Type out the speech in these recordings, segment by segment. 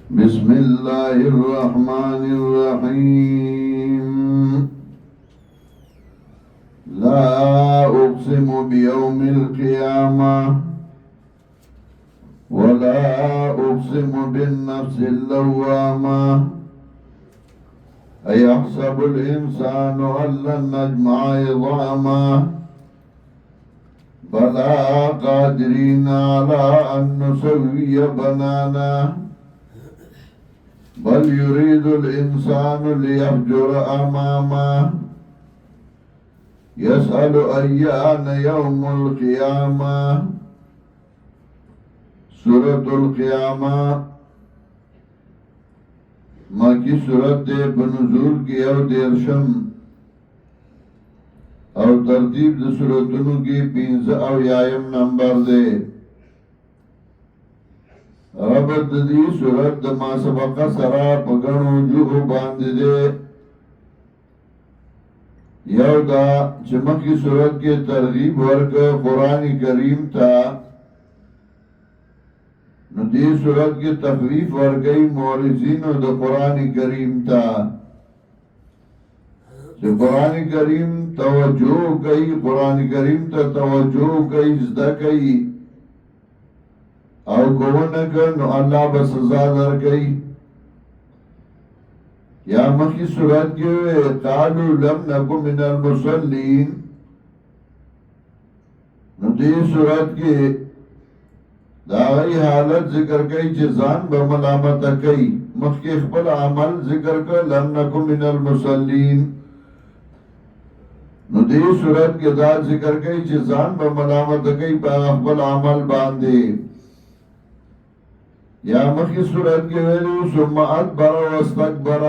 بسم الله الرحمن الرحيم لا أقسم بيوم القيامة ولا أقسم بالنفس اللوامة أيحسب الإنسان أن لن نجمع عظامه بلى قادرين على أن نسوي بنانه بل يريد الإنسان ليفجر أمامه يسأل أيان يوم القيامة سورة القيامة مکی سورت دے بنزول کی او دیرشم او ترتیب دے سورتنو کی 15 نمبر دے ربط دی سورت دا ما سبقہ سرا پگنو جوہو باندے دے یو دا چمکی سورت کے ترغیب ورک قرآن کریم تا نو دی سورت کی تخویف ورگئی مورزینو دا قرآن کریم تا چه قرآن کریم توجہ کئی قرآن کریم تا توجہ کئی زدہ کئی او گونکر نو اللہ بسزا در کئی یا مخی صورت کے وے قالو لم نکو من المصلین نو دی صورت کے دا غی حالت ذکر کئی چه زان بملامت کئی مخی خپل عمل ذکر کر لم نکو من المصلین نو دی صورت کے دا ذکر کئی چه زان بملامت کئی پا خپل عمل باندے یا مخی صورت کے ویلو ثم ادبر و استکبر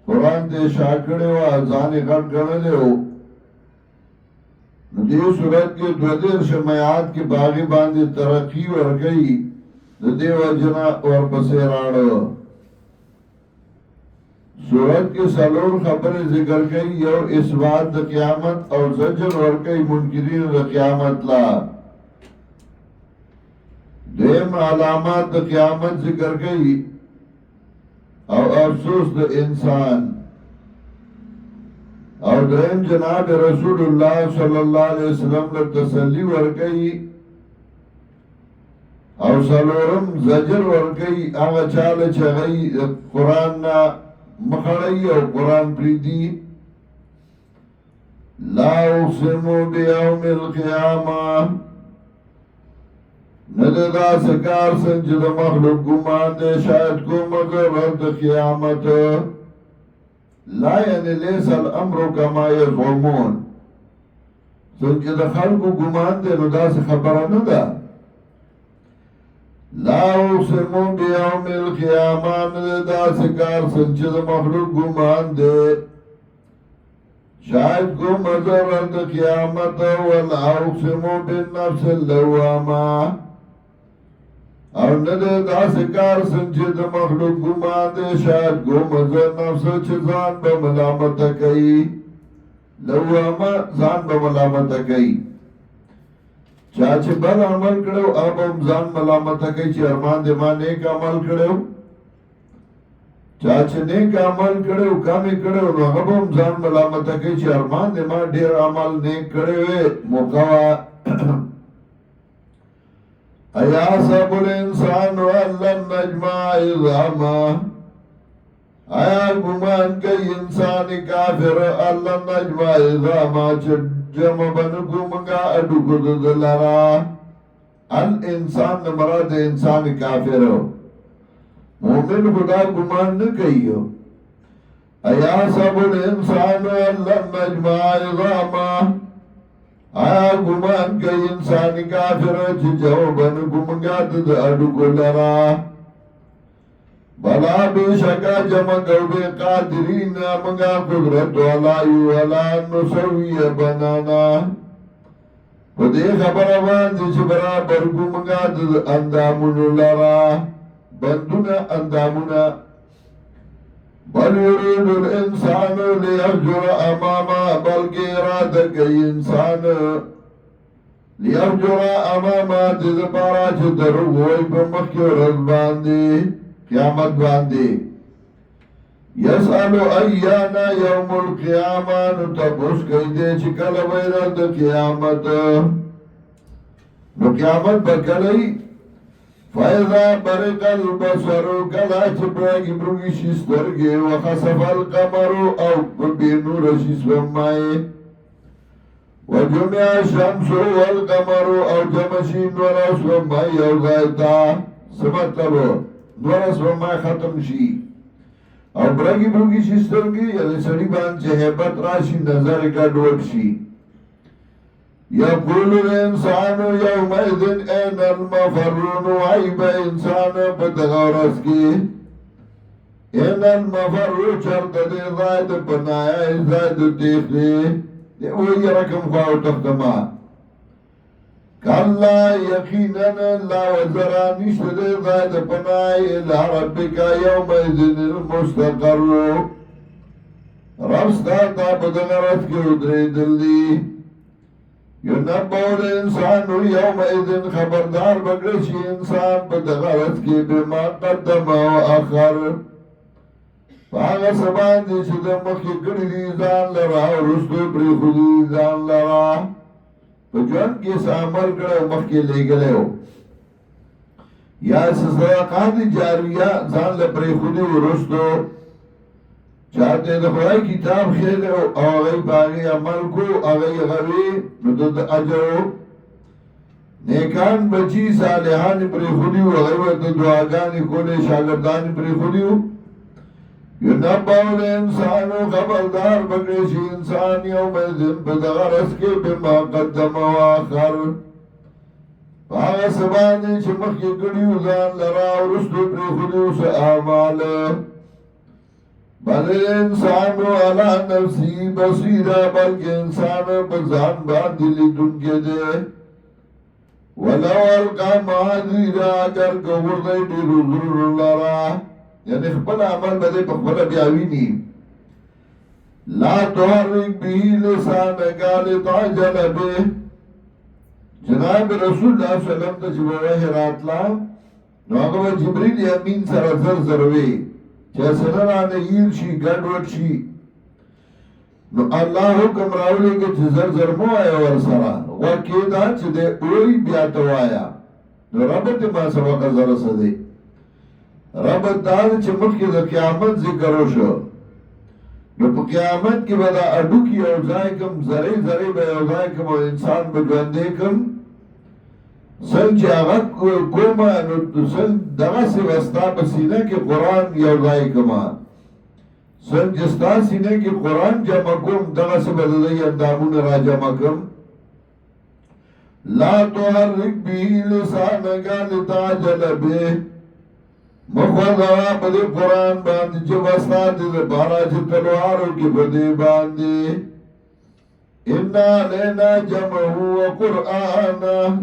قرآن تے شاکڑے و ازانی غٹ گرنے ہو دی صورت کے دودیر شمایات کی باغی باندی ترقی ورگئی دی وجنا اور پسیرانو صورت کے سلور خبر ذکر گئی یو اثبات دا قیامت اور زجر ورگئی منکرین دا قیامت لا دیم علامات دا قیامت ذکر گئی او افسوس دا انسان او درہم جناب رسول اللہ صلی اللہ علیہ وسلم نے تسلی ورگئی او سلورم زجر ورگئی آغا چال چغئی قرآن نا مخڑئی او قرآن پریدی لا اقسمو بیوم القیامہ نددا سکار سنجد مخلوق گمان دے شاید کو مگر رد قیامت لا یعنی لیس الامر کما یزعمون سنجد خلق گمان دے ندا سے خبرہ ندا لا اقسمو بیوم القیامہ نددا سکار سنجد مخلوق گمان دے شاید کو مگر رد قیامت ولا اقسمو بالنفس اللوامہ اور ندے دا سکار سنچے دا مخلوق گمان دے شاید گو مزر نفس چزان با ملامت کئی لواما زان با ملامت کئی چاچے بل عمل کرو اب ہم زان ملامت کئی چی ارمان دے ماں نیک عمل کرو چاچے نیک عمل کرو کامی کرو نو اب ہم زان ملامت کئی چی ارمان دے ماں دیر عمل نیک کرو مقوى ایاسب الانسان واللن نجمع عظاما آیا گمان کئی انسانی کافر اللن نجمع عظاما جمع بنکو منگا اڈو کدد لرا الانسان مراد انسانی کافر ہو مومن خدا گمان نکئی ہو ایاسب الانسان واللن نجمع عظاما آیا گمان کئی انسانی کافر چی جوابن گمگاد دا اڈو کو لرا بلا بے شکا جمع گوبے قادرین منگا قدرت والائی والا نسوی بنانا پدے خبر آوان دیچ برابر گمگاد دا اندامون لرا بندونا اندامونا بل یرید الانسان لیفجر اماما بلکہ ارادہ کئی انسان لیفجر اماما دید پارا چھ درو ہوئی پا مخی رز باندی قیامت باندې یسالو ایانا یوم القیامه نو تپوس کوي دې چې کله وای ورځ د قیامت نو قیامت بکلی فایضا برق البصر کلا چې برګي برګي شي سترګې وخسف القمر او بنور شي سمای وجمع الشمس والقمر او جمع شي نور او سمای او غایتا سمطلب نور سمای ختم شي او برګي برګي شي سترګې یعنی سړي باندې hebat راشي نظر کا ډوټ شي یقول الانسان یومئذ این المفرون وعیب انسان بدغارس کی این المفر چرد دی زائد پنایا زائد تیخ دی وہی رقم خواہ تختما کالا یقیناً لا وزرا نشت دی زائد پنایا الى ربکا یومئذ المستقر ربستا تا بدغارس کی ادری دل دی ينبأ الإنسان يومئذ خبردار بگرشی انسان بدغرت کی بما قدم و اخر فاغا سبان دی چه دمخی کری دی زان لرا و رستو پری خودی زان لرا پا جوان کی سامر کرے و مخی لے گلے ہو یا صدقات جاریہ زان لپری خودی و رستو چاہتے دا خدای کتاب خیل او اغی باغی عمل کو اغی غوی ندد اجرو نیکان بچی صالحان پری خودیو اغی وقت دعاگانی کونے شاگردان پری خودیو ینباو الانسانو خبردار بگریشی انسان یوم ازن بدغرس کے بما قدم و آخر فاغا سبانی چمخی کڑیو زان لرا و رسلو پری خودیو سے آمال بل انسانو علا نفسی بصیرہ بلکہ انسان بزان باندلی دنگے دے ولو القا معاذیرہ اگر گوردائی دیرو ضرور لارا یعنی خپل عمل بدے پخبر بیاوینی لا تحرک بھی لسانکا لتعجل بے جناب رسول اللہ صلی اللہ علیہ وسلم تا جبوہ راتلا نو اگو جبریل امین سر زروی چه سنرانه ایل شی گڑوٹ شی نو اللہ حکم راولی که چه زر مو آیا ورسرا وکی دا چه ده اوی بیاتو آیا نو ربط ما سوکا زرس ده ربط دا چه مخی دا قیامت ذکرو شو نو پا قیامت کی بدا اڈو کی اوزائی کم زری بے اوزائی کم و انسان بجوندے کم سن چه آغا کوما سن دغا سی وستا بسینه که قرآن یوزائی کما سن جستا سینه که قرآن جمع کم دغا سی بددهی اندامون را جمع کم لا تحرک بی لسانکا لتعجل بی مخوضا بدی قرآن باندی چه وستا دی بارا چه تلوارو کی بدی باندی انا لینا جمعو و قرآنا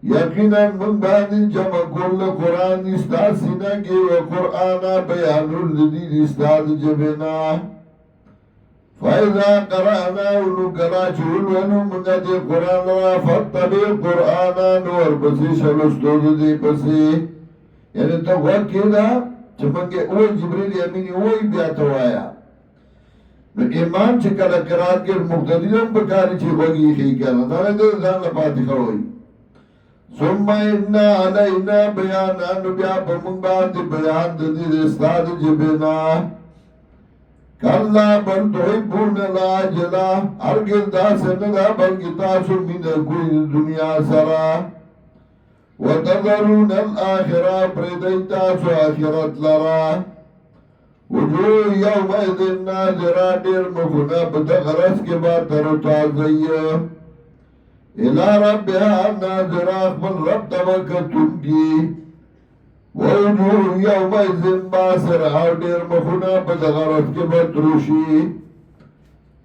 یقینا من باندې جمع کول قرآن استاد سینه کې او قرآن بیان الذی استاد جبنا فاذا قرانا ونقرا چول ونو موږ دې قرآن را فتبع قرآن نور پسې شلوستو دې پسې یعنی ته وکیدا چې موږ او جبرئیل امین وای بیا ته وایا نو امام چې کله قرات کې مقتدیان په کار چې وږي هي کنه دا دې ځان له فاتحه وای ثم ان علینا بیانا نو بیا په موږ باندې بیان د دې استاد جبنا کلا بل تحبون العاجلہ ارگل دا سندا بلکہ تاسو من کوئی دنیا سرا وتذرون الاخرہ پردی تاسو آخرت لرا وجوه یومئذ ناظرہ دیر مخنا بدغرس کے بعد ترو تازیہ الى ربها ناظرہ اخبر رب توقتن کی ووجوه یومئذ باسرہ دیر مخنا بدغرس کے بعد تروشی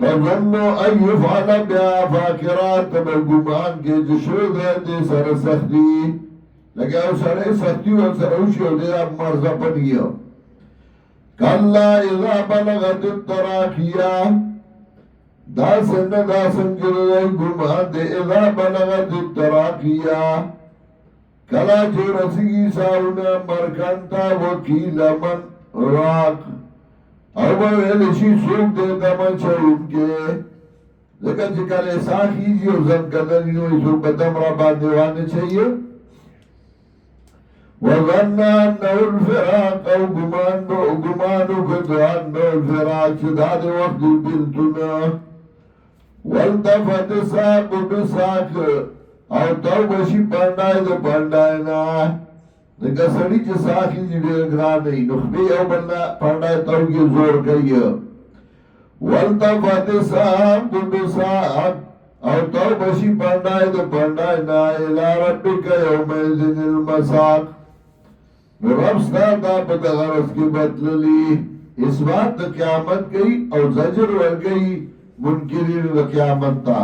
تظنو ان یفعل بیا فاکرات بگمان کے جشرد ہے دے سر سختی لگا او سر سختی و سر اوشی و دے اب مرزا پنیو کلا اذا بلغت التراکیہ دا سن دا سنجر دے گمان دے اذا بلغت التراکیہ کلا چې رسیږي ساونه مرکن ته وکیل من راک او به ویل شي څوک دی دمه چوونکی ځکه چې کله ساه خیږي او زن کدلي نو څوک به دم را باندې وانه چایي وظن انه الفراق او ګمان وکړ انه الفراق چې دا د وخت بلتونه والتفت ساق بساق او تو بشي پاندای د پاندای نه دغه سړی چې ساقي دې ګران نه نو خپې او بل پاندای توګه زور کوي والتفت ساق بساق او تو بشي پاندای د پاندای نه الی ربک یومئذ المساق نو رب ستا دا په غرض کې بدللی اثبات د قیامت کوي او زجر ورګي منکرین د قیامت تا